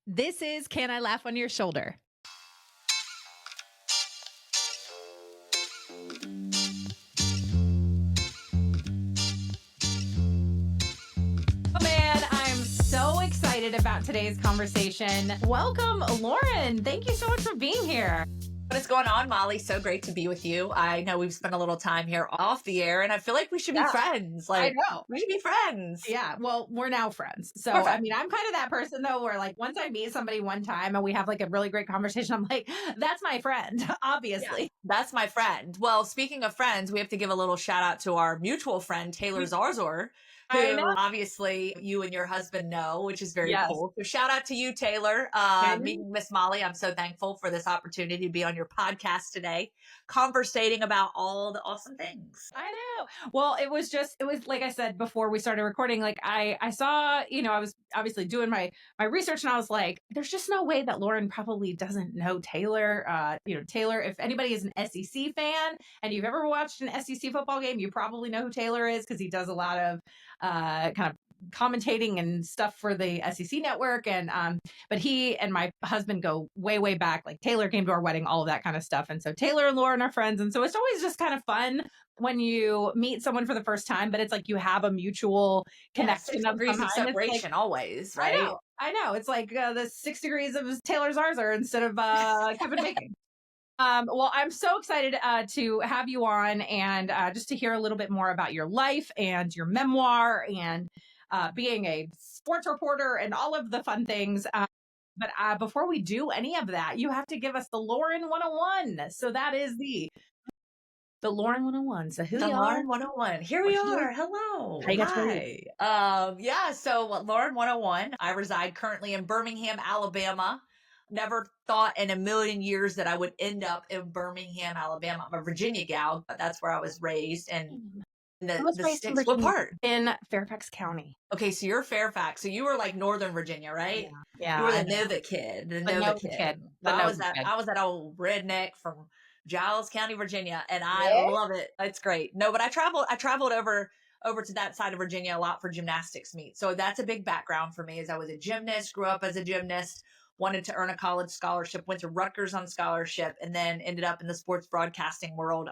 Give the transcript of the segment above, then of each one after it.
This is Can I Laugh on Your Shoulder? Oh man, I'm so excited about today's conversation. Welcome, Lauren. Thank you so much for being here. What is going on, Molly? So great to be with you. I know we've spent a little time here off the air, and I feel like we should be friends. I know. We should be friends. Yeah, well, we're now friends. So, Perfect. I mean, I'm kind of that person though, where like once I meet somebody one time and we have like a really great conversation, I'm like, that's my friend, obviously. Yeah, that's my friend. Well, speaking of friends, we have to give a little shout out to our mutual friend, Taylor Zarzor, I who know. obviously you and your husband know, which is very Yes. cool. So shout out to you, Taylor. Meeting Miss Molly. I'm so thankful for this opportunity to be on your podcast today, conversating about all the awesome things. I know. Well, it was like I said before we started recording, like I saw, I was obviously doing my research and I was like, there's just no way that Lauren probably doesn't know Taylor. Taylor, if anybody is an SEC fan and you've ever watched an SEC football game, you probably know who Taylor is because he does a lot of kind of commentating and stuff for the SEC network. And but he and my husband go way back. Like Taylor came to our wedding, all of that kind of stuff. And so Taylor and Lauren are friends. And so it's always just kind of fun when you meet someone for the first time, but it's like you have a mutual connection of degrees of separation, like, always, right? I know. It's like the 6 degrees of Taylor Zarzor instead of Kevin Bacon. Well, I'm so excited to have you on and just to hear a little bit more about your life and your memoir and being a sports reporter and all of the fun things. But before we do any of that, you have to give us the Lauren 101. So that is the Lauren 101. So who the you Lauren are? 101. Here we are. Hello. Hi. Yeah. So Lauren 101. I reside currently in Birmingham, Alabama. Never thought in a million years that I would end up in Birmingham, Alabama. I'm a Virginia gal, but that's where I was raised. And the sticks. What part? In Fairfax County. Okay, so you're Fairfax. So you were like Northern Virginia, right? Yeah. You were the Nova kid. The Nova kid. I was that old redneck from Giles County, Virginia, and I love it. It's great. No, but I traveled over to that side of Virginia a lot for gymnastics meets. So that's a big background for me. As I was a gymnast, grew up as a gymnast, wanted to earn a college scholarship, went to Rutgers on scholarship, and then ended up in the sports broadcasting world,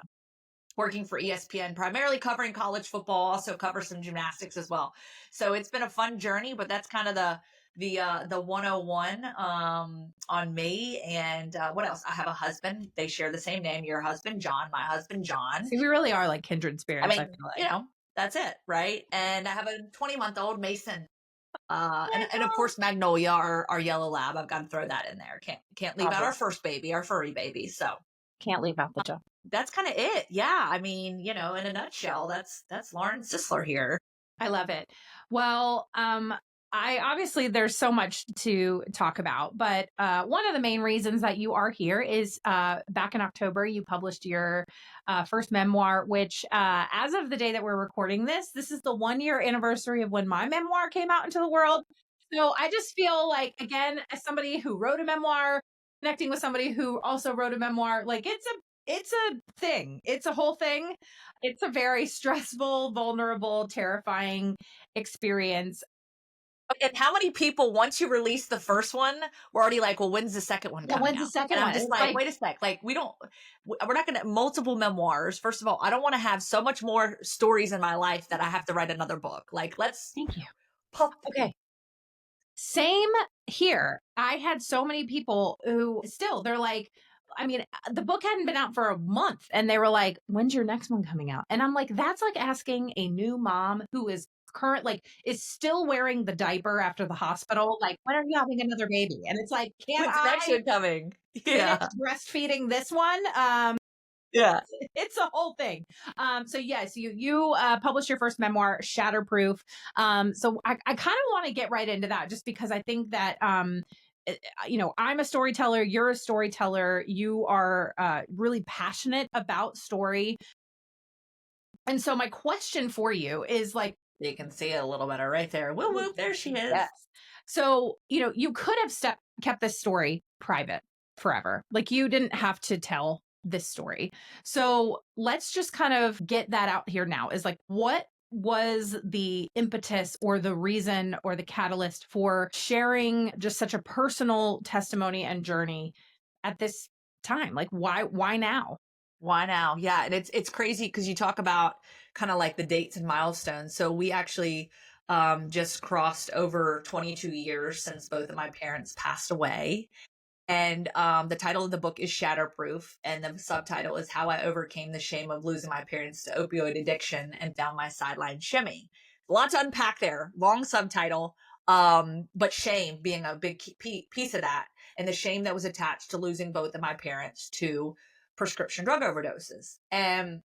working for ESPN, primarily covering college football, also cover some gymnastics as well. So it's been a fun journey, but that's kind of the 101 on me. And what else? I have a husband. They share the same name. Your husband, John. My husband, John. See, we really are like kindred spirits. I mean, that's it, right? And I have a 20-month-old Mason. And of course, Magnolia, our yellow lab. I've got to throw that in there. Can't leave out our first baby, our furry baby. So can't leave out the job. That's kind of it. Yeah. I mean, in a nutshell, that's Lauren Sisler here. I love it. Well, obviously there's so much to talk about, but one of the main reasons that you are here is back in October, you published your first memoir, which as of the day that we're recording this is the 1-year anniversary of when my memoir came out into the world. So I just feel like, again, as somebody who wrote a memoir, connecting with somebody who also wrote a memoir, like it's a thing. It's a whole thing. It's a very stressful, vulnerable, terrifying experience. And how many people, once you release the first one, were already like, well, when's the second one coming out? When's the second one? I'm just like, wait a sec. Like, we're not going to multiple memoirs. First of all, I don't want to have so much more stories in my life that I have to write another book. Like, Thank you. Okay. Same here. I had so many people who they're like, I mean, the book hadn't been out for a month and they were like, when's your next one coming out? And I'm like, that's like asking a new mom who is is still wearing the diaper after the hospital. Like, when are you having another baby? And it's like, when's the next one coming? Yeah. Breastfeeding this one. Yeah. It's a whole thing. So yes, you published your first memoir, Shatterproof. So I kind of want to get right into that just because I think that, I'm a storyteller. You're a storyteller. You are really passionate about story. And so my question for you is like, you can see it a little better right there. Whoop, whoop, there she is. Yes. So, you could have kept this story private forever. Like you didn't have to tell this story. So let's just kind of get that out here now is like, what was the impetus or the reason or the catalyst for sharing just such a personal testimony and journey at this time? Like, why now? Why now? Yeah. And it's crazy because you talk about kind of like the dates and milestones. So we actually just crossed over 22 years since both of my parents passed away. And the title of the book is Shatterproof, and the subtitle is How I Overcame the Shame of Losing My Parents to Opioid Addiction and Found My Sideline Shimmy. A lot to unpack there. Long subtitle, but shame being a big piece of that, and the shame that was attached to losing both of my parents to prescription drug overdoses. And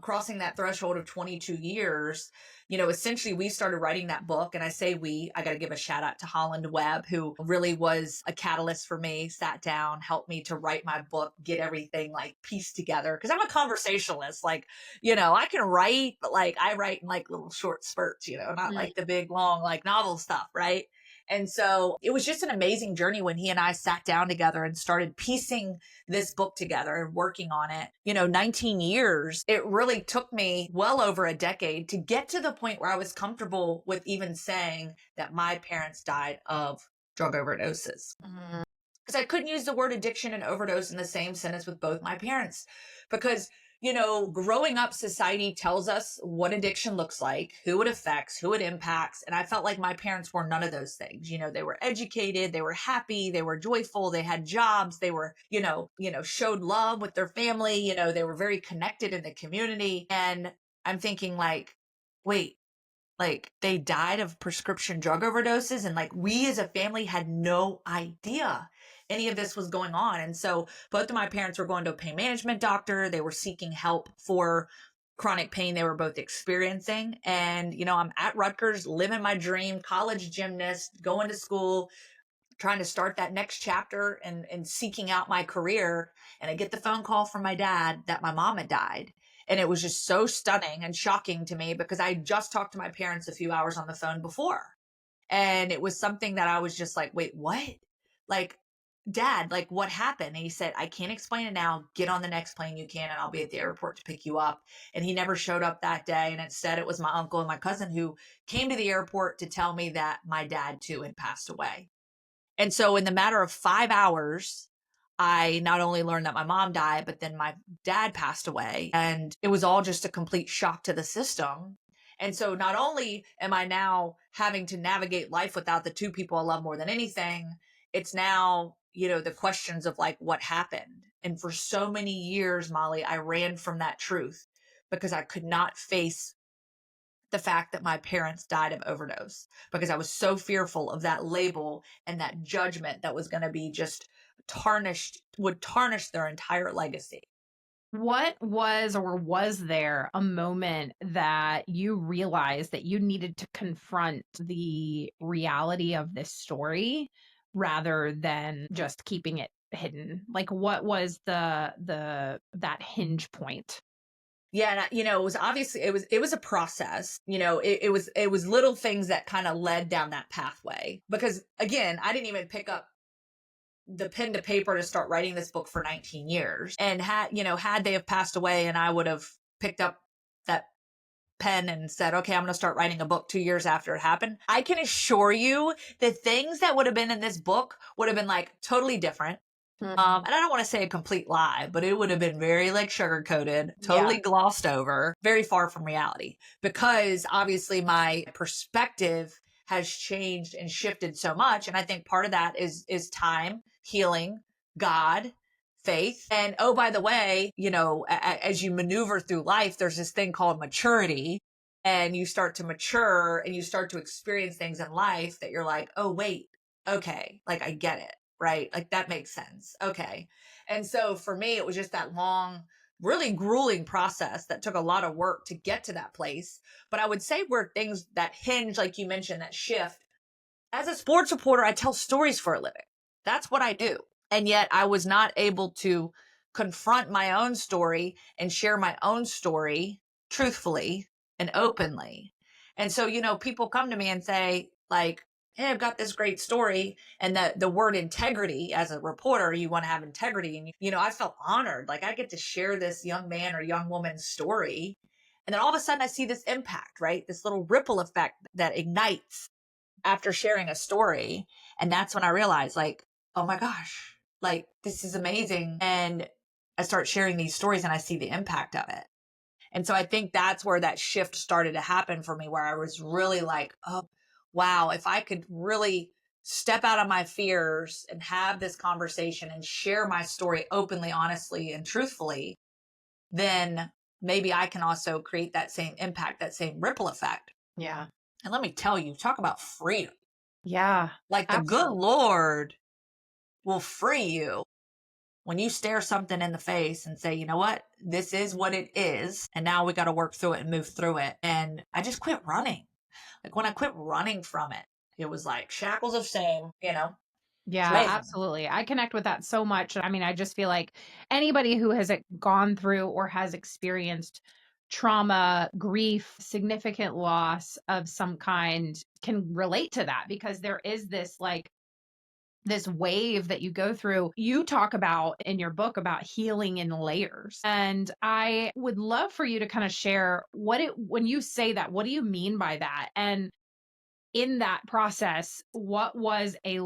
crossing that threshold of 22 years, essentially we started writing that book. And I say I got to give a shout out to Holland Webb, who really was a catalyst for me, sat down, helped me to write my book, get everything like pieced together. Cause I'm a conversationalist. Like, I can write, but like I write in like little short spurts, not like the big long, like novel stuff. Right. And so it was just an amazing journey when he and I sat down together and started piecing this book together and working on it. 19 years, it really took me well over a decade to get to the point where I was comfortable with even saying that my parents died of drug overdoses. Because I couldn't use the word addiction and overdose in the same sentence with both my parents. Because growing up, society tells us what addiction looks like, who it affects, who it impacts. And I felt like my parents were none of those things. They were educated, they were happy, they were joyful, they had jobs, they were, showed love with their family, they were very connected in the community. And I'm thinking like, wait, like they died of prescription drug overdoses. And like we as a family had no idea any of this was going on. And so both of my parents were going to a pain management doctor. They were seeking help for chronic pain they were both experiencing. And, I'm at Rutgers, living my dream, college gymnast, going to school, trying to start that next chapter and seeking out my career. And I get the phone call from my dad that my mom had died. And it was just so stunning and shocking to me because I just talked to my parents a few hours on the phone before. And it was something that I was just like, wait, what? Like, Dad, like what happened? And he said, I can't explain it now. Get on the next plane you can, and I'll be at the airport to pick you up. And he never showed up that day. And instead it was my uncle and my cousin who came to the airport to tell me that my dad too had passed away. And so in the matter of 5 hours, I not only learned that my mom died, but then my dad passed away. And it was all just a complete shock to the system. And so not only am I now having to navigate life without the two people I love more than anything, it's now, the questions of like what happened. And for so many years, Molly, I ran from that truth because I could not face the fact that my parents died of overdose because I was so fearful of that label and that judgment that was going to be just would tarnish their entire legacy. What was or was there a moment that you realized that you needed to confront the reality of this story rather than just keeping it hidden? Like what was that hinge point? Yeah, and, it was obviously it was a process. It was little things that kind of led down that pathway because again, I didn't even pick up the pen to paper to start writing this book for 19 years. And had they have passed away and I would have picked up that pen and said, okay, I'm going to start writing a book 2 years after it happened, I can assure you the things that would have been in this book would have been like totally different. And I don't want to say a complete lie, but it would have been very like sugar coated, totally glossed over, very far from reality because obviously my perspective has changed and shifted so much. And I think part of that is time, healing, God, faith. And oh, by the way, as you maneuver through life, there's this thing called maturity. And you start to mature and you start to experience things in life that you're like, oh, wait, okay, like I get it, right? Like that makes sense. Okay. And so for me, it was just that long, really grueling process that took a lot of work to get to that place. But I would say where things that hinge, like you mentioned, that shift. As a sports reporter, I tell stories for a living. That's what I do. And yet I was not able to confront my own story and share my own story truthfully and openly. And so, people come to me and say like, hey, I've got this great story. And the word integrity, as a reporter, you want to have integrity. And, I felt honored. Like I get to share this young man or young woman's story. And then all of a sudden I see this impact, right? This little ripple effect that ignites after sharing a story. And that's when I realized, like, oh my gosh, like, this is amazing. And I start sharing these stories and I see the impact of it. And so I think that's where that shift started to happen for me, where I was really like, oh, wow, if I could really step out of my fears and have this conversation and share my story openly, honestly, and truthfully, then maybe I can also create that same impact, that same ripple effect. Yeah. And let me tell you, talk about freedom. Yeah. Like the good Lord will free you when you stare something in the face and say, you know what, this is what it is. And now we got to work through it and move through it. And I just quit running. Like when I quit running from it, it was like shackles of shame, you know? Yeah, absolutely. I connect with that so much. I mean, I just feel like anybody who has gone through or has experienced trauma, grief, significant loss of some kind can relate to that, because there is this like this wave that you go through. You talk about in your book about healing in layers. And I would love for you to kind of share when you say that, what do you mean by that? And in that process, what was a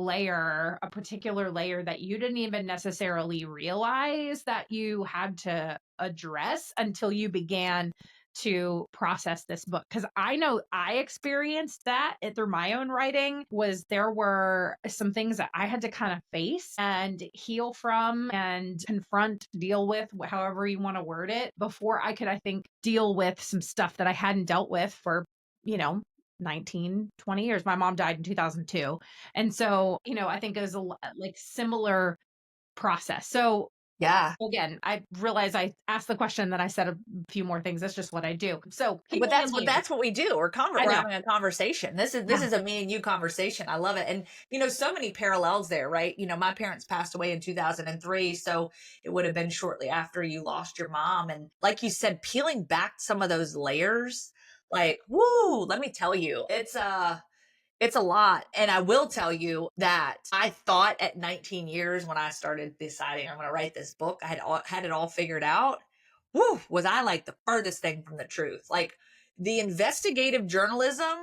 particular layer that you didn't even necessarily realize that you had to address until you began to process this book? Because I know I experienced that through my own writing. There were some things that I had to kind of face and heal from and confront, deal with, however you want to word it, before I could, I think, deal with some stuff that I hadn't dealt with for, 19, 20 years. My mom died in 2002. And so, I think it was like similar process. So yeah. Again, I realize I asked the question, then I said a few more things. That's just what I do. So, but that's what we do. We're having a conversation. This is a me and you conversation. I love it. And, so many parallels there, right? My parents passed away in 2003. So it would have been shortly after you lost your mom. And like you said, peeling back some of those layers, like, woo, let me tell you, it's a lot. And I will tell you that I thought at 19 years when I started deciding I'm going to write this book, I had it all figured out. Woo, was I like the furthest thing from the truth. Like the investigative journalism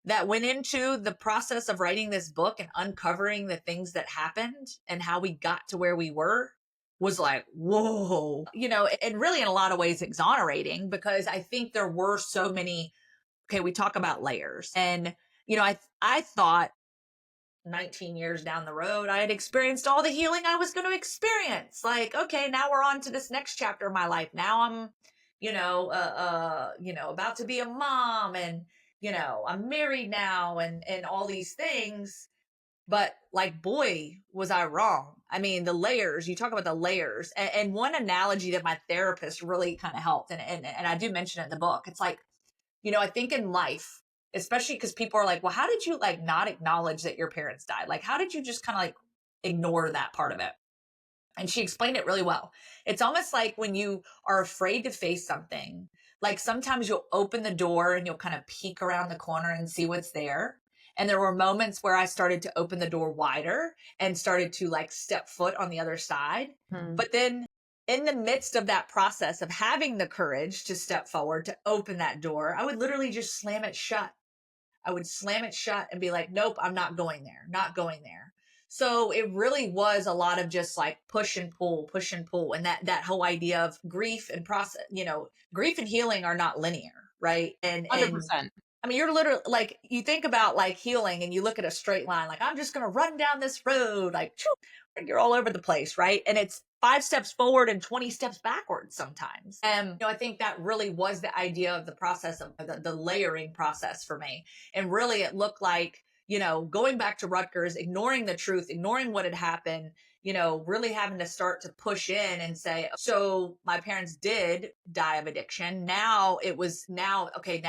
that went into the process of writing this book and uncovering the things that happened and how we got to where we were was like, whoa, and really in a lot of ways exonerating, because I think there were so many, okay, we talk about layers, and I thought 19 years down the road, I had experienced all the healing I was going to experience. Like, okay, now we're on to this next chapter of my life. Now I'm, about to be a mom, and, I'm married now, and all these things. But like, boy, was I wrong. I mean, the layers, you talk about the layers, and one analogy that my therapist really kind of helped. And I do mention it in the book. It's like, I think in life, especially because people are like, well, how did you like not acknowledge that your parents died? Like, how did you just kind of like ignore that part of it? And she explained it really well. It's almost like when you are afraid to face something, like sometimes you'll open the door and you'll kind of peek around the corner and see what's there. And there were moments where I started to open the door wider and started to like step foot on the other side. But then in the midst of that process of having the courage to step forward, to open that door, I would literally just slam it shut. I would slam it shut and be like, nope, I'm not going there, not going there. So it really was a lot of just like push and pull, push and pull. And that whole idea of grief and process, grief and healing are not linear, right? And 100%. I mean, you're literally like, you think about like healing and you look at a straight line, like I'm just going to run down this road, like you're all over the place, right? And it's 5 steps forward and 20 steps backwards sometimes. And I think that really was the idea of the process of the layering process for me. And really it looked like, going back to Rutgers, ignoring the truth, ignoring what had happened, really having to start to push in and say, so my parents did die of addiction. Okay,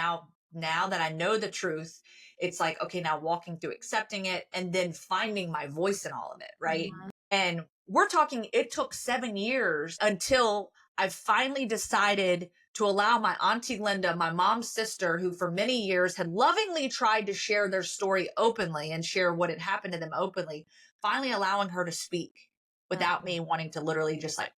now that I know the truth, it's like, okay, now walking through accepting it and then finding my voice in all of it. Right. Mm-hmm. And we're talking, it took 7 years until I finally decided to allow my auntie Linda, my mom's sister, who for many years had lovingly tried to share their story openly and share what had happened to them openly, finally allowing her to speak without me wanting to literally just like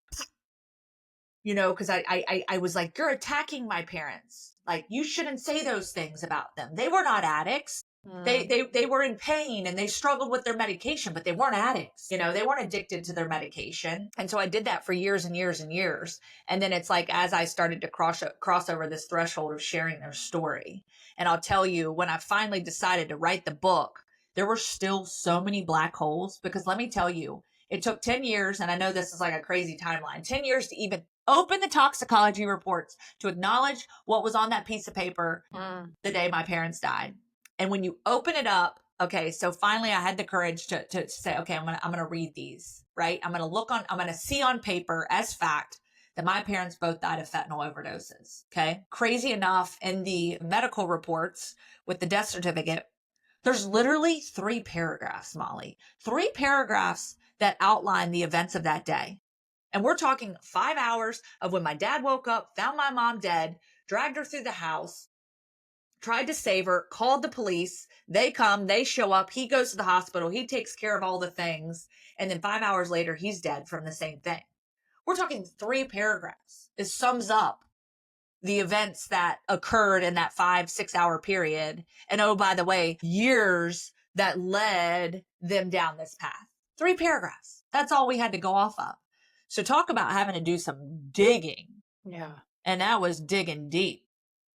because I was like, you're attacking my parents. Like, you shouldn't say those things about them. They were not addicts. They were in pain and they struggled with their medication, but they weren't addicts. They weren't addicted to their medication. And so I did that for years and years and years. And then it's like, as I started to cross over this threshold of sharing their story. And I'll tell you, when I finally decided to write the book, there were still so many black holes, because let me tell you, it took 10 years. And I know this is like a crazy timeline, 10 years to even open the toxicology reports, to acknowledge what was on that piece of paper the day my parents died. And when you open it up, okay, so finally I had the courage to say, okay, I'm going to read these, right? I'm going to see on paper as fact that my parents both died of fentanyl overdoses. Okay. Crazy enough, in the medical reports with the death certificate, there's literally 3 paragraphs, Molly, 3 paragraphs that outline the events of that day. And we're talking 5 hours of when my dad woke up, found my mom dead, dragged her through the house, tried to save her, called the police. They come, they show up. He goes to the hospital. He takes care of all the things. And then 5 hours later, he's dead from the same thing. We're talking 3 paragraphs. It sums up the events that occurred in that 5-6 hour period. And oh, by the way, years that led them down this path. 3 paragraphs. That's all we had to go off of. So talk about having to do some digging. Yeah. And that was digging deep.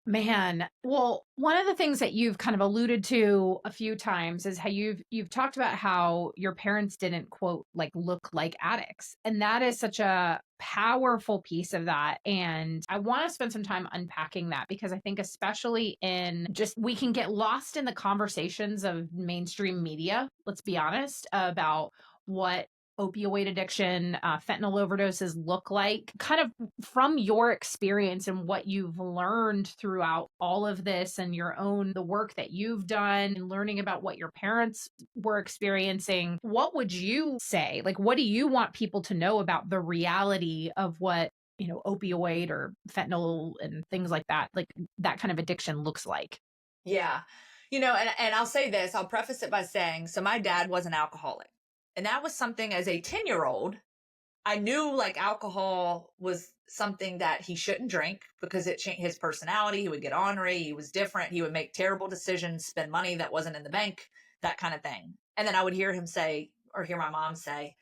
Man, well, one of the things that you've kind of alluded to a few times is how you've talked about how your parents didn't, quote, like look like addicts. And that is such a powerful piece of that. And I want to spend some time unpacking that, because I think especially in we can get lost in the conversations of mainstream media, let's be honest, about what opioid addiction, fentanyl overdoses look like. Kind of from your experience and what you've learned throughout all of this, and the work that you've done, and learning about what your parents were experiencing, what would you say? Like, what do you want people to know about the reality of what, opioid or fentanyl and things like that kind of addiction looks like? Yeah. And I'll say this, I'll preface it by saying, so my dad was an alcoholic. And that was something, as a 10-year-old, I knew like alcohol was something that he shouldn't drink because it changed his personality. He would get ornery. He was different. He would make terrible decisions, spend money that wasn't in the bank, that kind of thing. And then I would hear him say, or hear my mom say,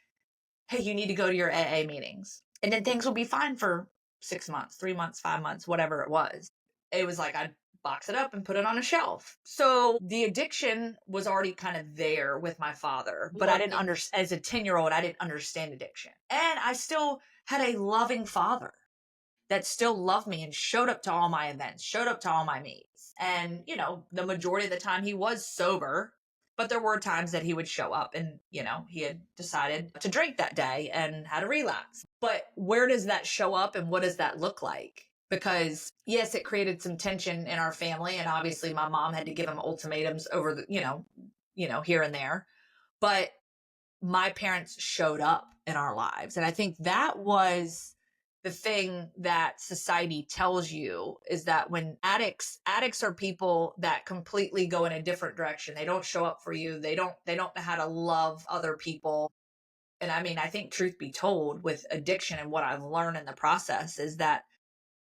hey, you need to go to your AA meetings. And then things would be fine for 6 months, 3 months, 5 months, whatever it was. It was like, I'd box it up and put it on a shelf. So the addiction was already kind of there with my father, but I didn't understand, as a 10-year-old, I didn't understand addiction. And I still had a loving father that still loved me and showed up to all my events, showed up to all my meets. And, the majority of the time he was sober, but there were times that he would show up and, he had decided to drink that day and had a relapse. But where does that show up and what does that look like? Because yes, it created some tension in our family. And obviously my mom had to give him ultimatums over the, here and there. But my parents showed up in our lives. And I think that was the thing that society tells you, is that when addicts are people that completely go in a different direction. They don't show up for you. They don't know how to love other people. And I mean, I think truth be told, with addiction and what I've learned in the process is that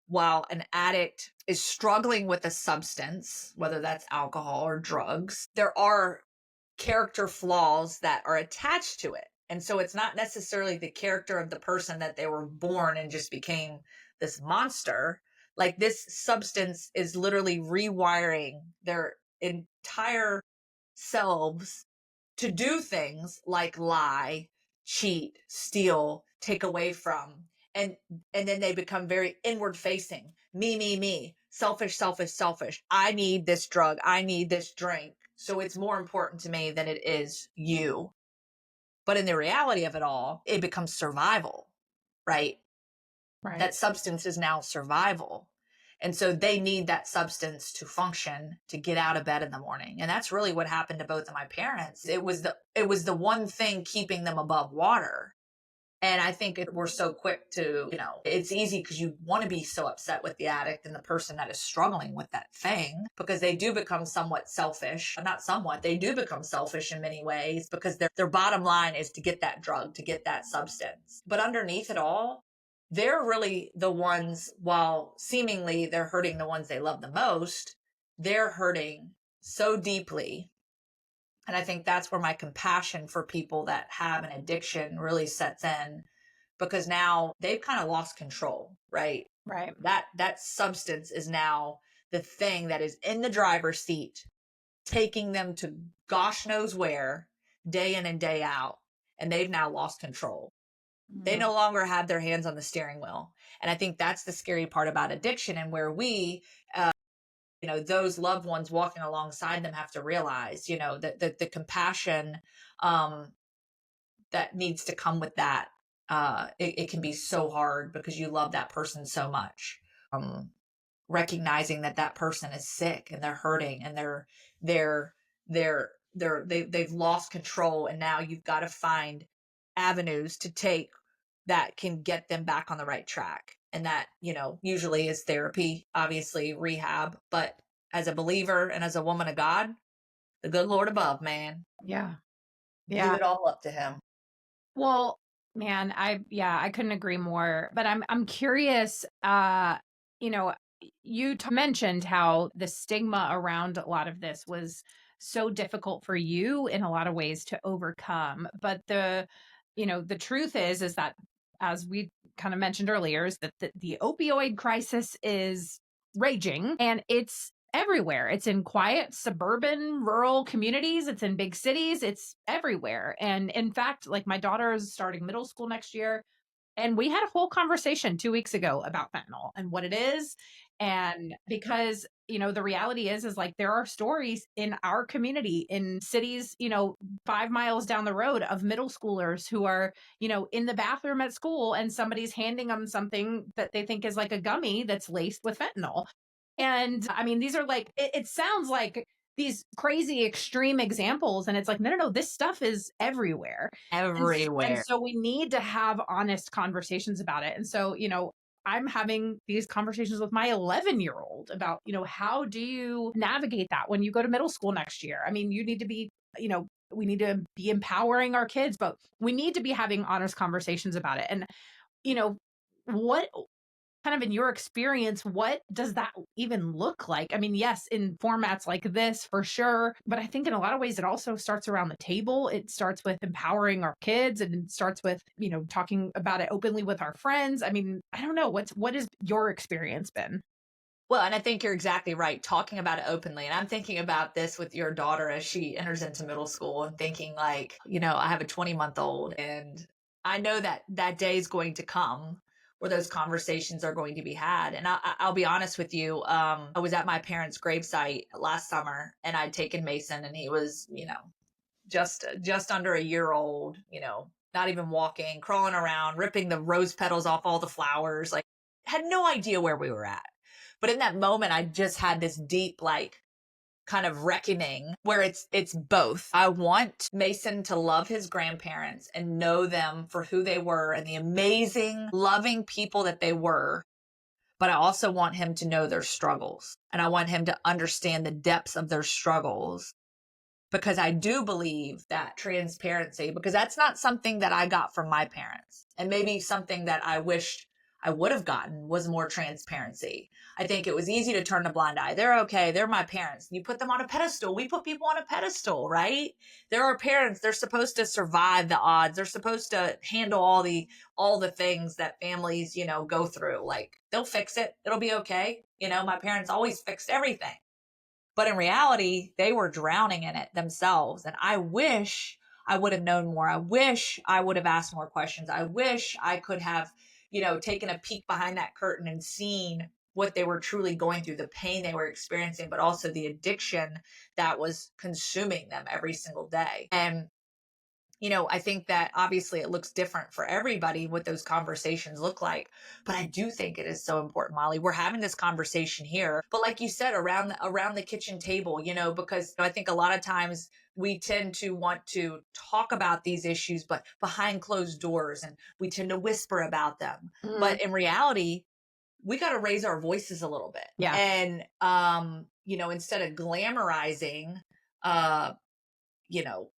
while an addict is struggling with a substance, whether that's alcohol or drugs, there are character flaws that are attached to it. And so it's not necessarily the character of the person that they were born and just became this monster. Like, this substance is literally rewiring their entire selves to do things like lie, cheat, steal, take away from. And then they become very inward facing. Me, selfish. I need this drug. I need this drink. So it's more important to me than it is you. But in the reality of it all, it becomes survival, right? Right. That substance is now survival. And so they need that substance to function, to get out of bed in the morning. And that's really what happened to both of my parents. It was the one thing keeping them above water. And I think we're so quick to, it's easy because you want to be so upset with the addict and the person that is struggling with that thing, because they do become somewhat selfish. Not somewhat, they do become selfish in many ways, because their bottom line is to get that drug, to get that substance. But underneath it all, they're really the ones, while seemingly they're hurting the ones they love the most, they're hurting so deeply. And I think that's where my compassion for people that have an addiction really sets in, because now they've kind of lost control, right? Right. That substance is now the thing that is in the driver's seat, taking them to gosh knows where, day in and day out. And they've now lost control. They no longer have their hands on the steering wheel. And I think that's the scary part about addiction, and where we, those loved ones walking alongside them have to realize, that the compassion that needs to come with that. It can be so hard because you love that person so much. Recognizing that person is sick and they're hurting and they've lost control, and now you've got to find avenues to take that can get them back on the right track. And that, usually is therapy, obviously rehab, but as a believer and as a woman of God, the good Lord above, man. Yeah. Leave it all up to him. Well, man, I couldn't agree more, but I'm curious, you mentioned how the stigma around a lot of this was so difficult for you in a lot of ways to overcome. But the truth is that, as we kind of mentioned earlier, is that the opioid crisis is raging, and it's everywhere. It's in quiet suburban rural communities, it's in big cities, it's everywhere. And in fact, like, my daughter is starting middle school next year, and we had a whole conversation 2 weeks ago about fentanyl and what it is. And because, the reality is like, there are stories in our community, in cities, 5 miles down the road, of middle schoolers who are, in the bathroom at school, and somebody's handing them something that they think is like a gummy that's laced with fentanyl. And I mean, these are like, it sounds like these crazy extreme examples, and it's like, no, this stuff is everywhere. And so we need to have honest conversations about it. And so, I'm having these conversations with my 11-year-old about, how do you navigate that when you go to middle school next year? I mean, you need to be, we need to be empowering our kids, but we need to be having honest conversations about it. And, what kind of, in your experience, what does that even look like? I mean, yes, in formats like this, for sure. But I think in a lot of ways, it also starts around the table. It starts with empowering our kids, and it starts with, talking about it openly with our friends. I mean, I don't know. What has your experience been? Well, and I think you're exactly right, talking about it openly. And I'm thinking about this with your daughter as she enters into middle school, and thinking like, I have a 20-month-old, and I know that day is going to come where those conversations are going to be had. And I'll be honest with you. I was at my parents' gravesite last summer, and I'd taken Mason, and he was, just under a year old, not even walking, crawling around, ripping the rose petals off all the flowers, like, had no idea where we were at. But in that moment, I just had this deep, like, kind of reckoning where it's both. I want Mason to love his grandparents and know them for who they were and the amazing, loving people that they were. But I also want him to know their struggles, and I want him to understand the depths of their struggles, because I do believe that transparency, because that's not something that I got from my parents, and maybe something that I wished I would have gotten was more transparency. I think it was easy to turn a blind eye. They're okay. They're my parents. You put them on a pedestal. We put people on a pedestal, right? They're our parents. They're supposed to survive the odds. They're supposed to handle all the things that families, go through. Like, they'll fix it. It'll be okay. My parents always fixed everything. But in reality, they were drowning in it themselves. And I wish I would have known more. I wish I would have asked more questions. I wish I could have, taken a peek behind that curtain and seen what they were truly going through, the pain they were experiencing, but also the addiction that was consuming them every single day. And I think that obviously it looks different for everybody what those conversations look like. But I do think it is so important, Molly. We're having this conversation here, but like you said, around the kitchen table, because I think a lot of times we tend to want to talk about these issues, but behind closed doors, and we tend to whisper about them. Mm. But in reality, we got to raise our voices a little bit. Yeah. And, instead of glamorizing,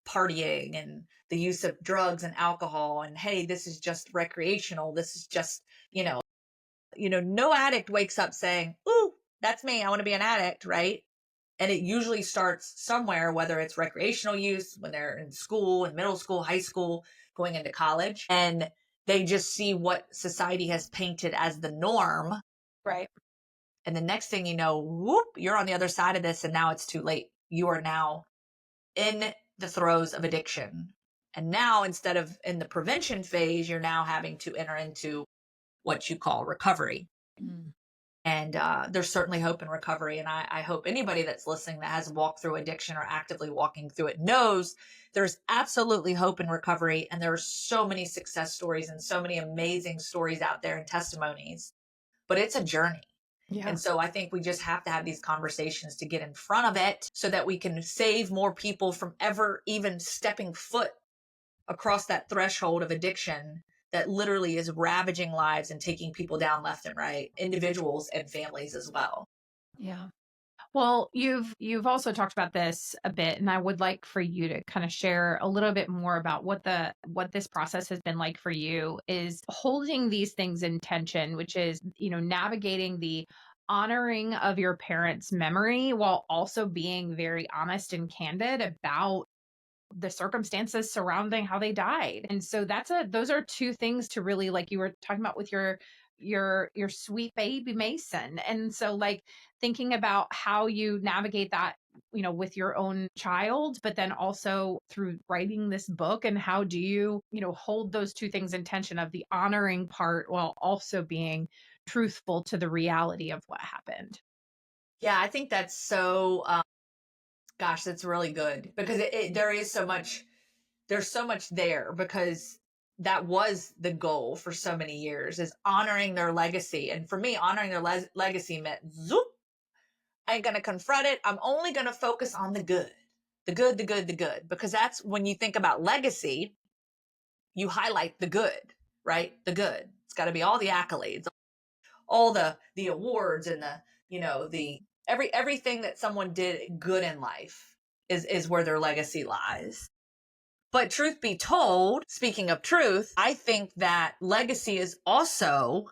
partying and the use of drugs and alcohol, and hey, this is just recreational. This is just, no addict wakes up saying, ooh, that's me. I want to be an addict. Right. And it usually starts somewhere, whether it's recreational use, when they're in school, in middle school, high school, going into college, and they just see what society has painted as the norm. Right. And the next thing you know, whoop, you're on the other side of this, and now it's too late. You are now in the throes of addiction. And now, instead of in the prevention phase, you're now having to enter into what you call recovery. Mm. And there's certainly hope in recovery. And I hope anybody that's listening that has walked through addiction or actively walking through it knows there's absolutely hope in recovery. And there are so many success stories and so many amazing stories out there and testimonies, but it's a journey. Yeah. And so I think we just have to have these conversations to get in front of it so that we can save more people from ever even stepping foot across that threshold of addiction that literally is ravaging lives and taking people down left and right, individuals and families as well. Yeah. Well, you've also talked about this a bit, and I would like for you to kind of share a little bit more about what this process has been like for you, is holding these things in tension, which is, navigating the honoring of your parents' memory while also being very honest and candid about the circumstances surrounding how they died. And so those are two things to really, like you were talking about with your sweet baby Mason. And so, like, thinking about how you navigate that, with your own child, but then also through writing this book, and how do you, hold those two things in tension of the honoring part while also being truthful to the reality of what happened. Yeah, I think that's so gosh, that's really good, because there's so much there, because that was the goal for so many years, is honoring their legacy. And for me, honoring their legacy meant, zoop, I ain't going to confront it. I'm only going to focus on the good, because that's when you think about legacy, you highlight the good, right? The good. It's got to be all the accolades, all the awards, and everything that someone did good in life is where their legacy lies. But truth be told, speaking of truth, I think that legacy is also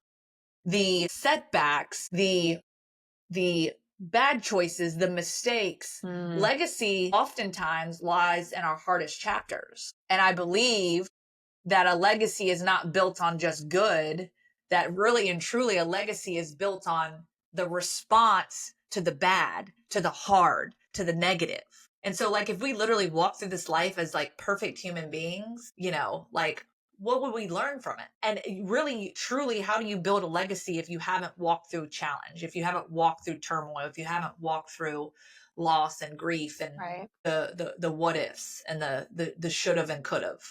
the setbacks, the bad choices, the mistakes. Legacy oftentimes lies in our hardest chapters. And I believe that a legacy is not built on just good, that really and truly a legacy is built on the response to the bad, to the hard, to the negative. And so, like, if we literally walk through this life as like perfect human beings, like, what would we learn from it? And really, truly, how do you build a legacy if you haven't walked through challenge, if you haven't walked through turmoil, if you haven't walked through loss and grief and right. the what ifs and the should have and could have?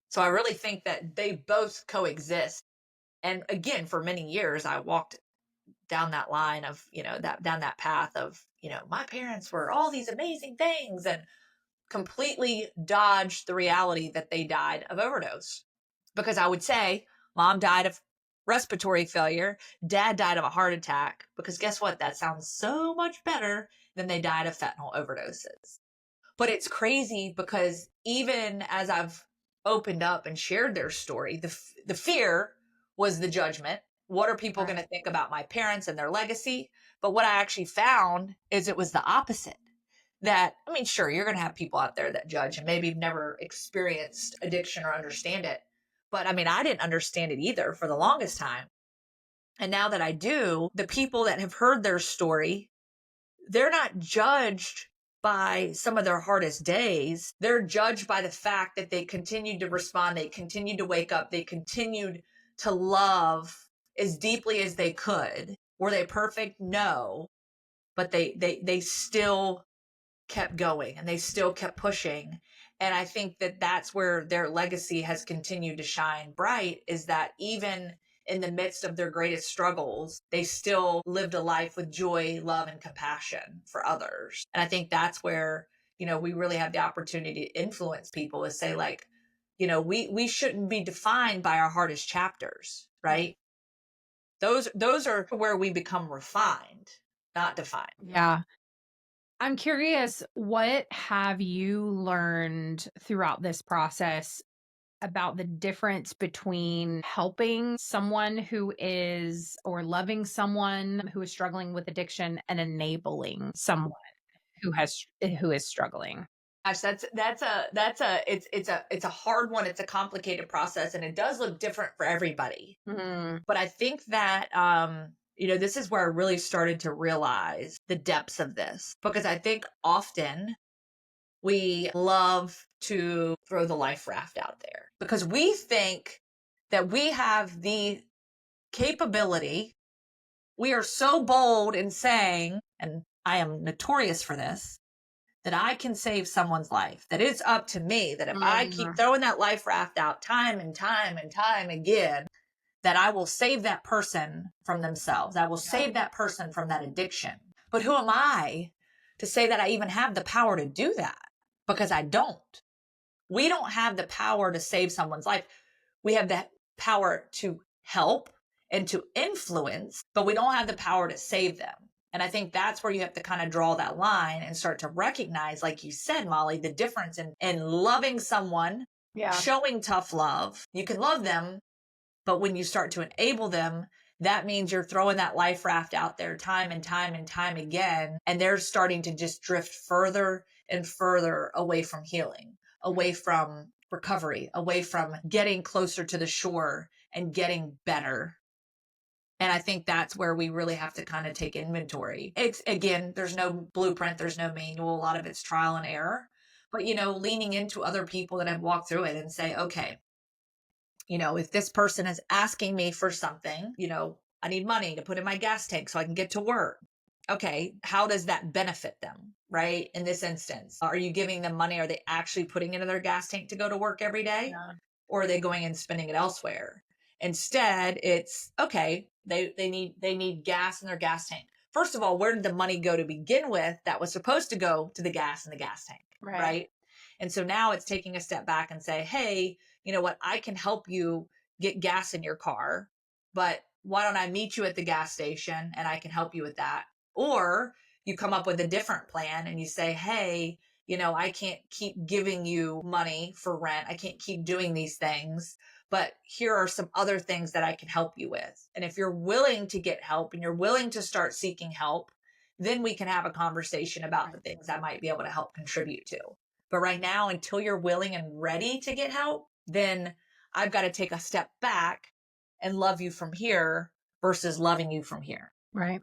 So I really think that they both coexist. And again, for many years, I walked down that line of, down that path of, my parents were all these amazing things, and completely dodged the reality that they died of overdose. Because I would say mom died of respiratory failure, dad died of a heart attack, because guess what? That sounds so much better than they died of fentanyl overdoses. But it's crazy, because even as I've opened up and shared their story, the fear was the judgment. What are people going to think about my parents and their legacy? But what I actually found is it was the opposite. That, I mean, sure, you're going to have people out there that judge and maybe never experienced addiction or understand it. But I mean, I didn't understand it either for the longest time. And now that I do, the people that have heard their story, they're not judged by some of their hardest days. They're judged by the fact that they continued to respond. They continued to wake up. They continued to love as deeply as they could. Were they perfect? No. But they still kept going, and they still kept pushing. And I think that that's where their legacy has continued to shine bright, is that even in the midst of their greatest struggles, they still lived a life with joy, love, and compassion for others. And I think that's where, we really have the opportunity to influence people, is say, like, we shouldn't be defined by our hardest chapters, right? Those are where we become refined, not defined. Yeah. I'm curious, what have you learned throughout this process about the difference between helping someone who is, or loving someone who is struggling with addiction, and enabling someone who is struggling? Gosh, it's a hard one. It's a complicated process, and it does look different for everybody. Mhm. But I think that this is where I really started to realize the depths of this, because I think often we love to throw the life raft out there because we think that we have the capability. We are so bold in saying, and I am notorious for this, that I can save someone's life, that it's up to me, that if I keep Mhm. throwing that life raft out time and time and time again, that I will save that person from themselves. I will save that person from that addiction. But who am I to say that I even have the power to do that? Because I don't. We don't have the power to save someone's life. We have the power to help and to influence, but we don't have the power to save them. And I think that's where you have to kind of draw that line and start to recognize, like you said, Molly, the difference in loving someone, showing tough love. You can love them, but when you start to enable them, that means you're throwing that life raft out there time and time and time again. And they're starting to just drift further and further away from healing, away from recovery, away from getting closer to the shore and getting better. And I think that's where we really have to kind of take inventory. It's, again, there's no blueprint, there's no manual. A lot of it's trial and error. But, leaning into other people that have walked through it and say, okay, if this person is asking me for something, I need money to put in my gas tank so I can get to work. Okay, how does that benefit them, right? In this instance, are you giving them money? Are they actually putting it in their gas tank to go to work every day? Yeah. Or are they going and spending it elsewhere? Instead, it's okay, they need gas in their gas tank. First of all, where did the money go to begin with that was supposed to go to the gas in the gas tank, right? And so now it's taking a step back and say, hey, you know what? I can help you get gas in your car, but why don't I meet you at the gas station and I can help you with that? Or you come up with a different plan and you say, hey, I can't keep giving you money for rent. I can't keep doing these things, but here are some other things that I can help you with. And if you're willing to get help and you're willing to start seeking help, then we can have a conversation about the things I might be able to help contribute to. But right now, until you're willing and ready to get help, then I've got to take a step back and love you from here versus loving you from here. Right.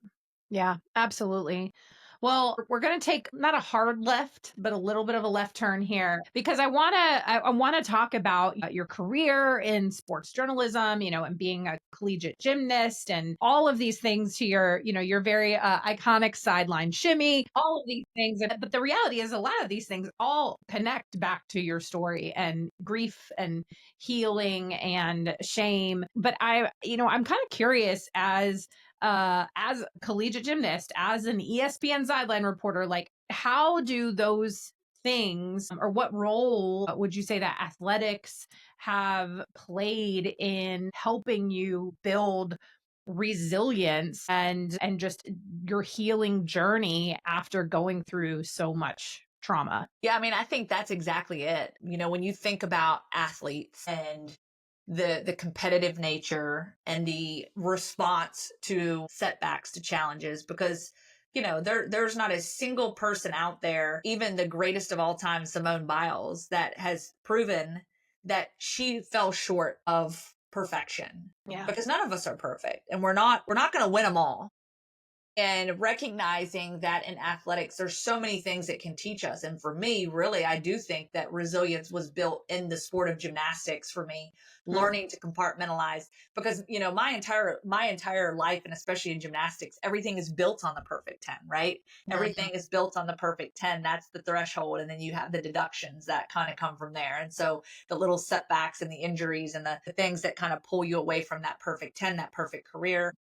Yeah, absolutely. Well, we're going to take not a hard left, but a little bit of a left turn here because I want to talk about your career in sports journalism, and being a collegiate gymnast and all of these things to your very iconic sideline shimmy, all of these things. But the reality is a lot of these things all connect back to your story and grief and healing and shame. But I'm kind of curious as a collegiate gymnast, as an ESPN sideline reporter, like how do those things, or what role would you say that athletics have played in helping you build resilience and just your healing journey after going through so much trauma? Yeah, I mean, I think that's exactly it. When you think about athletes and the competitive nature and the response to setbacks, to challenges, because there's not a single person out there, even the greatest of all time, Simone Biles, that has proven that she fell short of perfection. Yeah. Because none of us are perfect, and we're not going to win them all. And recognizing that in athletics, there's so many things it can teach us. And for me, really, I do think that resilience was built in the sport of gymnastics for me, learning to compartmentalize, because, my entire life, and especially in gymnastics, everything is built on the perfect 10, right? Everything is built on the perfect 10. That's the threshold. And then you have the deductions that kind of come from there. And so the little setbacks and the injuries and the things that kind of pull you away from that perfect 10, that perfect career,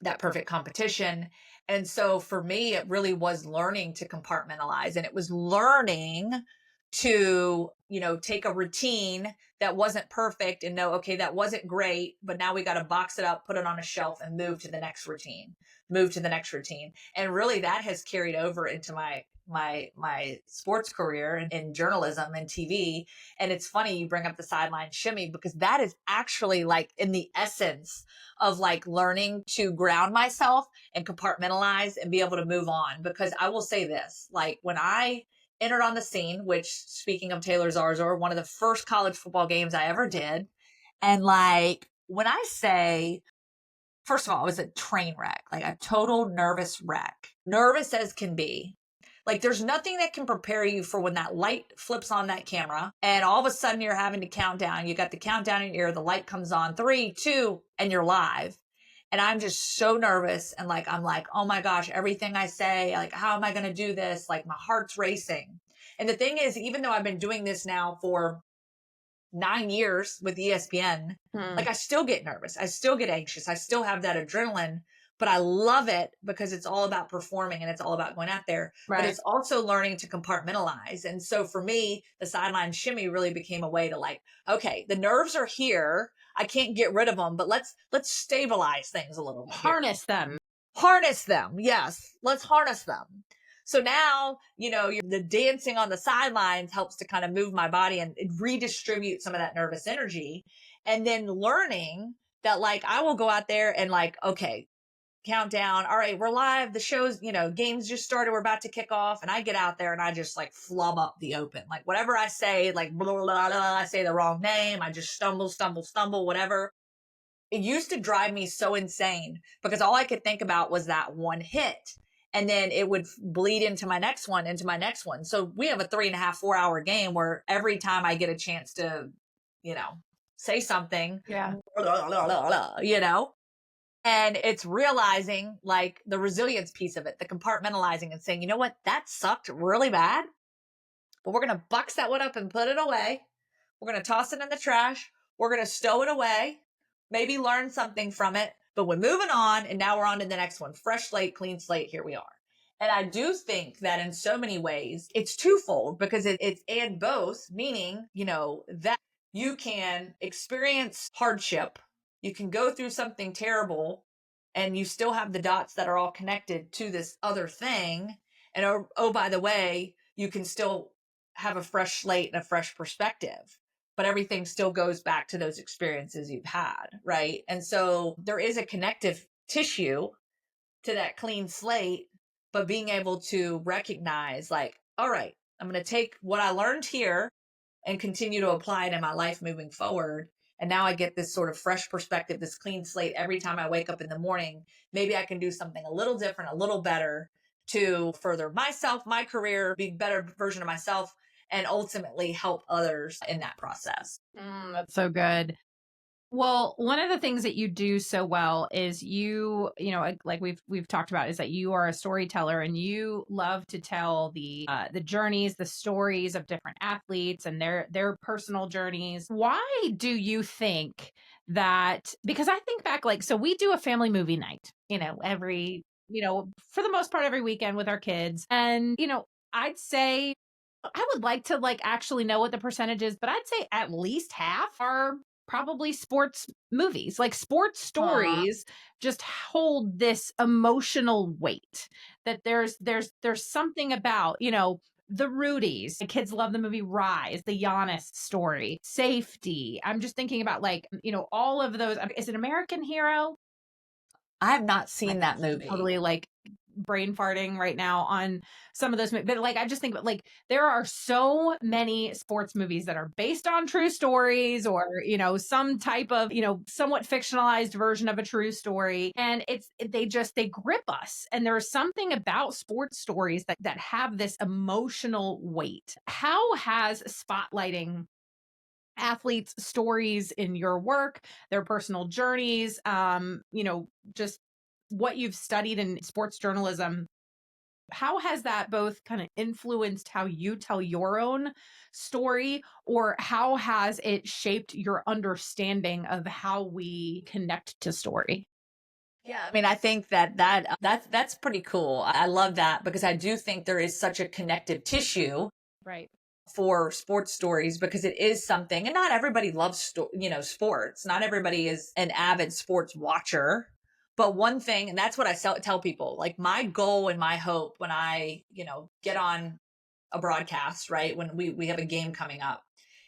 that perfect competition. And so for me, it really was learning to compartmentalize, and it was learning to, take a routine that wasn't perfect and know, okay, that wasn't great, but now we got to box it up, put it on a shelf and move to the next routine. And really that has carried over into my sports career in journalism and TV. And it's funny you bring up the sideline shimmy, because that is actually like in the essence of like learning to ground myself and compartmentalize and be able to move on. Because I will say this, like when I entered on the scene, which, speaking of Taylor Zarzor, one of the first college football games I ever did. And like, when I say, first of all, it was a train wreck, like a total nervous wreck, nervous as can be. Like there's nothing that can prepare you for when that light flips on that camera and all of a sudden you're having to count down. You got the countdown in your ear, the light comes on, 3, 2, and you're live. And I'm just so nervous. And like, I'm like, oh my gosh, everything I say, like, how am I going to do this? Like my heart's racing. And the thing is, even though I've been doing this now for 9 years with ESPN, like I still get nervous. I still get anxious. I still have that adrenaline, but I love it because it's all about performing and it's all about going out there, but it's also learning to compartmentalize. And so for me, the sideline shimmy really became a way to like, okay, the nerves are here. I can't get rid of them, but let's stabilize things a little bit. Harness them. Yes. Let's harness them. So now, the dancing on the sidelines helps to kind of move my body and redistribute some of that nervous energy. And then learning that like, I will go out there and like, okay, countdown. All right, we're live. The show's, games just started. We're about to kick off. And I get out there and I just like flub up the open. Like whatever I say, like blah, blah, blah, blah, I say the wrong name. I just stumble, whatever. It used to drive me so insane because all I could think about was that one hit. And then it would bleed into my next one. So we have a 3.5, 4 hour game where every time I get a chance to, say something, and it's realizing like the resilience piece of it, the compartmentalizing and saying, you know what, that sucked really bad, but we're going to box that one up and put it away. We're going to toss it in the trash. We're going to stow it away, maybe learn something from it, but we're moving on. And now we're on to the next one. Fresh slate, clean slate. Here we are. And I do think that in so many ways, it's twofold because it's and both, meaning, that you can experience hardship. You can go through something terrible and you still have the dots that are all connected to this other thing. And oh, by the way, you can still have a fresh slate and a fresh perspective, but everything still goes back to those experiences you've had. Right. And so there is a connective tissue to that clean slate, but being able to recognize like, all right, I'm going to take what I learned here and continue to apply it in my life moving forward. And now I get this sort of fresh perspective, this clean slate every time I wake up in the morning. Maybe I can do something a little different, a little better to further myself, my career, be a better version of myself, and ultimately help others in that process. That's so good. Well, one of the things that you do so well is like we've talked about, is that you are a storyteller and you love to tell the journeys, the stories of different athletes and their personal journeys. Why do you think that? Because I think back, like, so we do a family movie night, every, for the most part, every weekend with our kids. And, I'd say I would like to like actually know what the percentage is, but I'd say at least half are probably sports movies. Like sports stories just hold this emotional weight that there's something about, the Rudies. The kids love the movie Rise, the Giannis story, Safety. I'm just thinking about like, all of those. Is it American Hero? I have not seen that movie. Totally like brain farting right now on some of those, but like I just think like there are so many sports movies that are based on true stories or some type of somewhat fictionalized version of a true story, and they grip us. And there's something about sports stories that have this emotional weight. How has spotlighting athletes' stories in your work, their personal journeys, just what you've studied in sports journalism, how has that both kind of influenced how you tell your own story, or how has it shaped your understanding of how we connect to story? Yeah, I mean, I think that's pretty cool. I love that because I do think there is such a connective tissue. Right. for sports stories because it is something, and not everybody loves, sports. Not everybody is an avid sports watcher. But one thing, and that's what I tell people, like my goal and my hope when I, get on a broadcast, right? When we have a game coming up,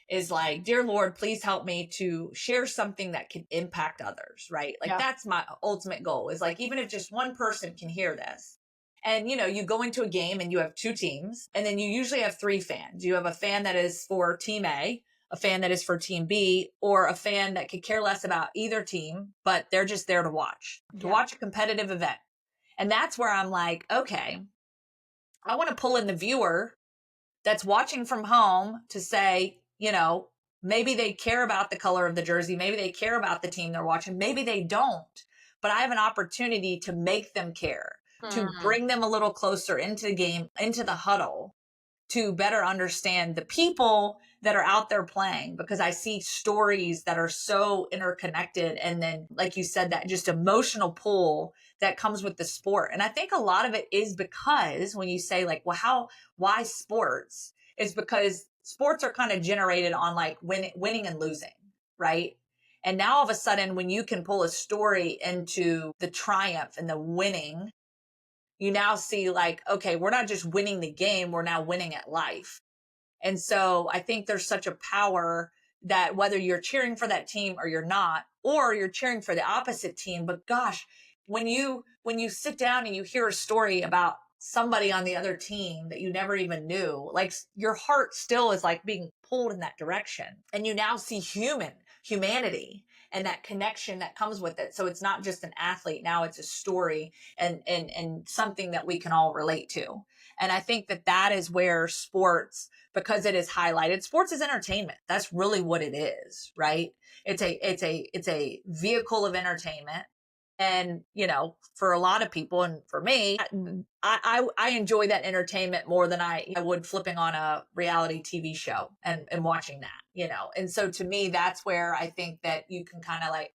is like, dear Lord, please help me to share something that can impact others, right? Like that's my ultimate goal, is like, even if just one person can hear this. And, you go into a game and you have two teams, and then you usually have three fans. You have a fan that is for team A fan that is for team B, or a fan that could care less about either team, but they're just there to watch a competitive event. And that's where I'm like, okay, I want to pull in the viewer that's watching from home to say, maybe they care about the color of the jersey. Maybe they care about the team they're watching. Maybe they don't, but I have an opportunity to make them care, to bring them a little closer into the game, into the huddle, to better understand the people that are out there playing, because I see stories that are so interconnected. And then, like you said, that just emotional pull that comes with the sport. And I think a lot of it is because when you say like, well, why sports? It's because sports are kind of generated on like winning and losing, right? And now all of a sudden, when you can pull a story into the triumph and the winning, you now see like, okay, we're not just winning the game, we're now winning at life. And so I think there's such a power that whether you're cheering for that team or you're not, or you're cheering for the opposite team, but gosh, when you sit down and you hear a story about somebody on the other team that you never even knew, like your heart still is like being pulled in that direction. And you now see humanity and that connection that comes with it. So it's not just an athlete. Now it's a story and something that we can all relate to. And I think that is where sports, because it is highlighted, sports is entertainment. That's really what it is, right? It's a vehicle of entertainment. And, for a lot of people, and for me, I enjoy that entertainment more than I would flipping on a reality TV show and watching that, And so to me, that's where I think that you can kind of like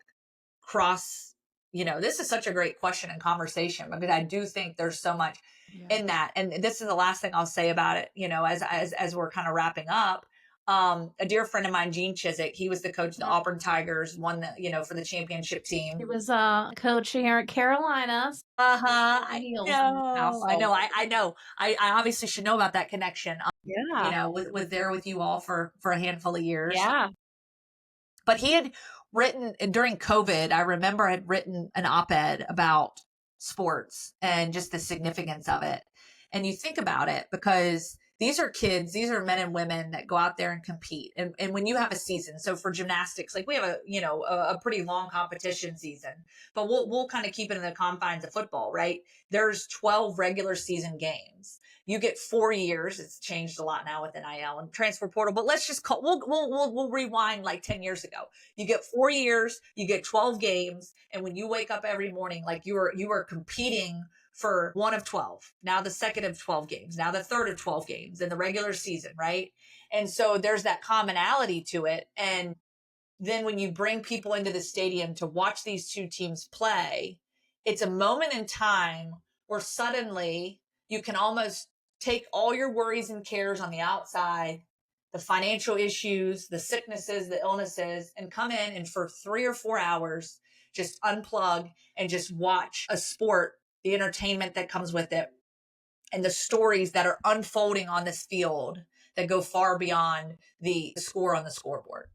cross, this is such a great question and conversation, because I do think there's so much in that. And this is the last thing I'll say about it, as we're kind of wrapping up. A dear friend of mine, Gene Chizik, he was the coach of the Auburn Tigers, won the, for the championship team. He was coach here at Carolina. I know. I obviously should know about that connection. Was there with you all for a handful of years. Yeah. But he had written during COVID, I remember had written an op-ed about sports and just the significance of it. And you think about it, because these are kids, these are men and women that go out there and compete. And when you have a season, so for gymnastics, like we have a pretty long competition season, but we'll kind of keep it in the confines of football, right? There's 12 regular season games. You get 4 years. It's changed a lot now with NIL and transfer portal, but let's just we'll rewind like 10 years ago. You get 4 years, you get 12 games. And when you wake up every morning, like you are competing for one of 12, now the second of 12 games, now the third of 12 games in the regular season, right? And so there's that commonality to it. And then when you bring people into the stadium to watch these two teams play, it's a moment in time where suddenly you can almost take all your worries and cares on the outside, the financial issues, the sicknesses, the illnesses, and come in and for 3 or 4 hours, just unplug and just watch a sport, the entertainment that comes with it, and the stories that are unfolding on this field that go far beyond the score on the scoreboard.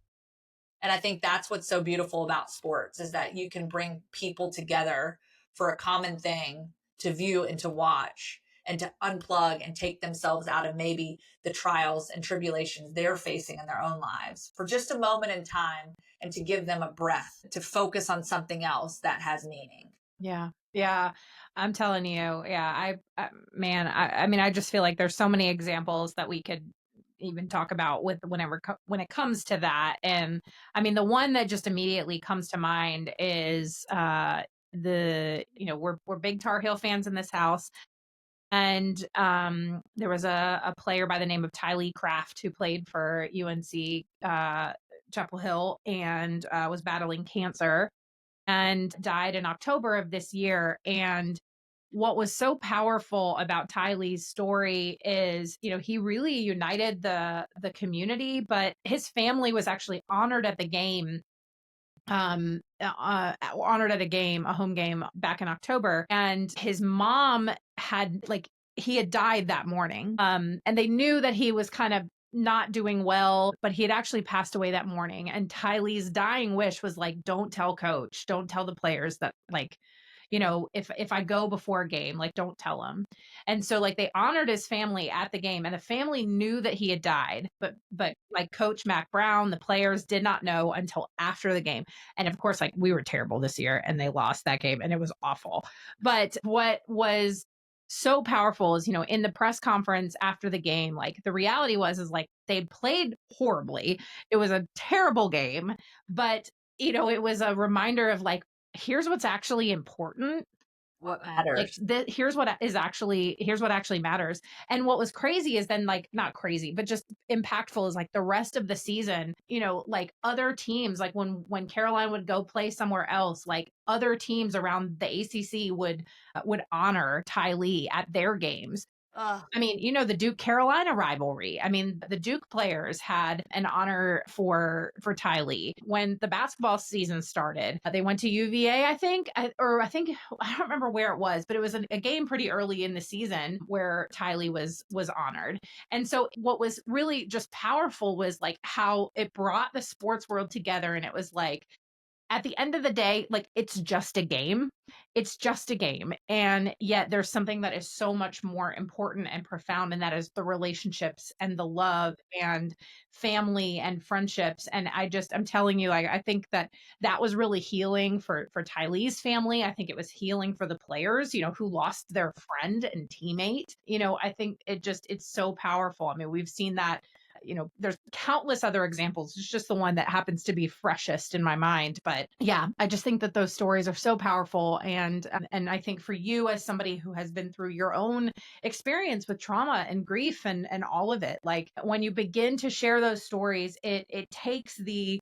And I think that's what's so beautiful about sports, is that you can bring people together for a common thing to view and to watch and to unplug and take themselves out of maybe the trials and tribulations they're facing in their own lives for just a moment in time, and to give them a breath to focus on something else that has meaning. Yeah. Yeah. I'm telling you. Yeah. I mean, I just feel like there's so many examples that we could even talk about with when it comes to that. And I mean, the one that just immediately comes to mind is, we're big Tar Heel fans in this house. And there was a player by the name of Tylee Craft who played for UNC Chapel Hill and was battling cancer and died in October of this year. And what was so powerful about Ty Lee's story is, he really united the community, but his family was actually honored at the game, honored at a home game back in October. And his mom he had died that morning. And they knew that he was kind of not doing well, but he had actually passed away that morning. And Ty Lee's dying wish was like, don't tell coach, don't tell the players that if I go before a game, like, don't tell them. And so like they honored his family at the game, and the family knew that he had died, but like Coach Mac Brown, the players did not know until after the game. And of course, like, we were terrible this year and they lost that game and it was awful. But what was so powerful is, in the press conference after the game, like, the reality is like they'd played horribly. It was a terrible game, but it was a reminder of like, here's what's actually important. What matters. Like, here's what actually matters. And what was crazy is then, like, not crazy, but just impactful, is like the rest of the season, like other teams, like when Caroline would go play somewhere else, like other teams around the ACC would honor Ty Lee at their games. I mean, the Duke Carolina rivalry. I mean, the Duke players had an honor for Ty Lee. When the basketball season started, they went to UVA, I think, I don't remember where it was, but it was a game pretty early in the season where Ty Lee was honored. And so what was really just powerful was like how it brought the sports world together. And it was like, at the end of the day, like, it's just a game. It's just a game. And yet there's something that is so much more important and profound, and that is the relationships and the love and family and friendships. And I'm telling you, like, I think that was really healing for Ty Lee's family. I think it was healing for the players, who lost their friend and teammate. I think it's so powerful. I mean, we've seen that. There's countless other examples. It's just the one that happens to be freshest in my mind. But yeah, I just think that those stories are so powerful. And I think for you, as somebody who has been through your own experience with trauma and grief and all of it, like, when you begin to share those stories, it takes the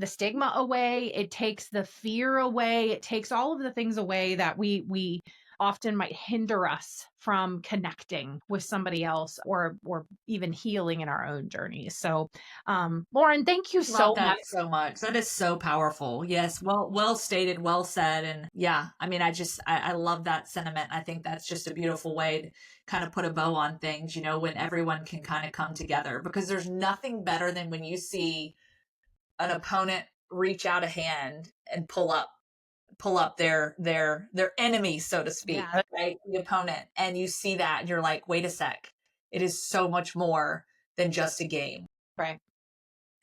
stigma away. It takes the fear away. It takes all of the things away that we often might hinder us from connecting with somebody else or even healing in our own journeys. So, Lauren, thank you so much. That is so powerful. Yes. Well stated, well said. And yeah, I mean, I love that sentiment. I think that's just a beautiful way to kind of put a bow on things, when everyone can kind of come together, because there's nothing better than when you see an opponent reach out a hand and pull up their enemy, so to speak, yeah. Right? The opponent. And you see that and you're like, wait a sec. It is so much more than just a game. Right.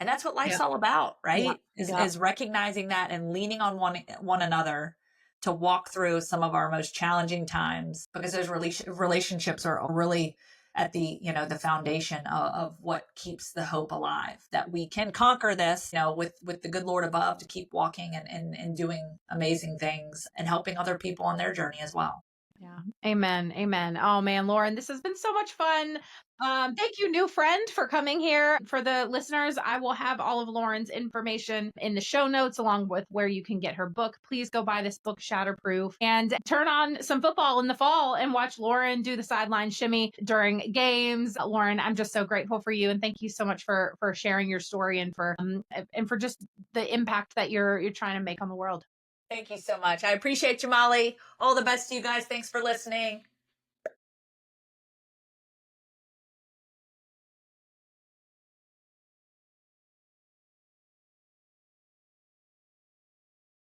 And that's what life's all about, right? Yeah. Is recognizing that and leaning on one another to walk through some of our most challenging times, because those relationships are really at the, the foundation of what keeps the hope alive, that we can conquer this, with the good Lord above, to keep walking and doing amazing things and helping other people on their journey as well. Yeah. Amen. Amen. Oh man, Lauren, this has been so much fun. Thank you, new friend, for coming here. For the listeners, I will have all of Lauren's information in the show notes, along with where you can get her book. Please go buy this book, Shatterproof, and turn on some football in the fall and watch Lauren do the sideline shimmy during games. Lauren, I'm just so grateful for you, and thank you so much for sharing your story and for just the impact that you're trying to make on the world. Thank you so much. I appreciate you, Molly. All the best to you guys. Thanks for listening.